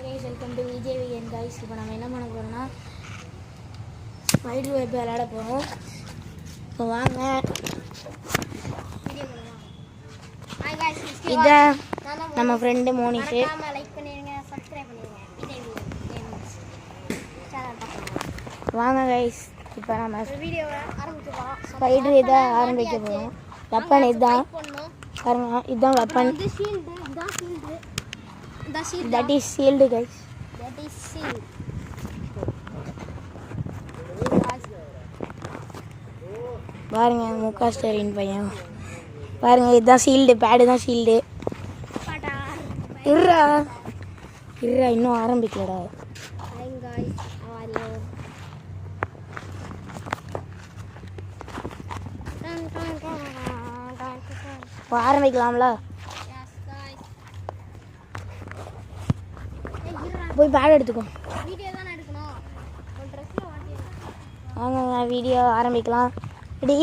guys, welcome to VJVN guys. இப்போ நம்ம என்ன பண்ண போறோம்னா ஸ்பைடர் வெப் விளையாட போறோம். இப்போ வாங்க வீடியோ பண்ணலாம். ஹாய் गाइस, இதான் நம்ம ஃப்ரெண்ட் மோனிஷ். மறக்காம லைக் பண்ணிருங்க, சப்ஸ்கிரைப் பண்ணிருங்க. VJVN சேனல் பார்க்கலாம். வாங்க गाइस, இப்போ நம்ம வீடியோவை ஆரம்பிக்கலாம். ஸ்பைடர் இத ஆரம்பிக்க போறோம். வெப்பன் இதான் பாருங்க, இதான் வெப்பன். இது ஷீல்ட், இதான் shield. That is sealed guys. That is sealed. பாருங்க முகா ஸ்டரின் பையன் பாருங்க, இதுதான் சீல்டு, பேடு தான் சீல்டு. இருடா இன்னும் ஆரம்பிக்கலடா. Hi guys, how are you? ஆரம்பிக்கலாம்ல? போய் பேட் எடுத்துக்கோ. வீடியோ தான் எடுக்கணும். ஒரு ட்ரெஸ்ல வாங்க வீடியோ ஆரம்பிக்கலாம். ரெடி?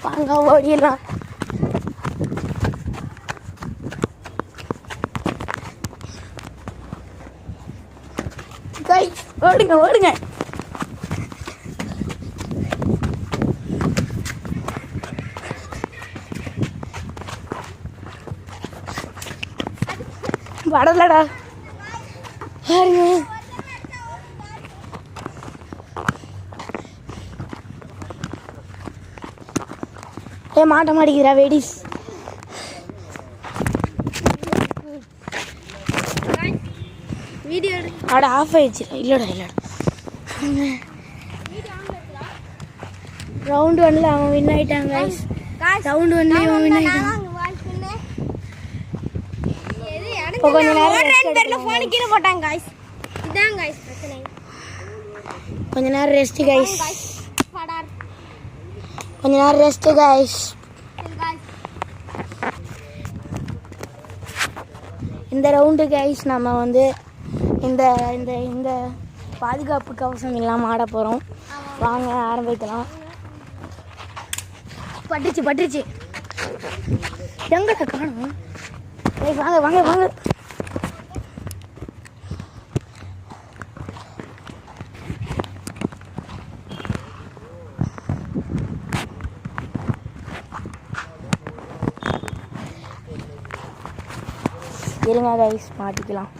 வாங்க ஓடிடலாம். கைஸ் ஓடுங்க. படலடா பாருங்க. மாட்ட மாட்டேங்கிறா வெடிஸ். வீடியோ அட ஆஃப் ஆயிடுச்சு. இல்லடா ரவுண்ட் 1ல அவன் வின் ஆயிட்டாங்க गाइस. ரவுண்ட் 1ல அவன் வின் ஆயிட்டான். கொஞ்ச நேரம் ரெஸ்ட் போன் கீழ போட்டாங்க गाइस. இதான் गाइस பிரச்சனை. கொஞ்ச நேரம் ரெஸ்ட் गाइस. கொஞ்ச நேரம் ரெஸ்ட் गाइस. இந்த ரவுண்டு गाइस நம்ம வந்து இந்த இந்த இந்த பாதுகாப்பு கவசம் எல்லாம் ஆட போறோம். வாங்க ஆரம்பிக்கலாம். பட்டுச்சு எங்கடா காணோம்? வாங்க இருங்க गाइस, மாட்டிக்கலாம்.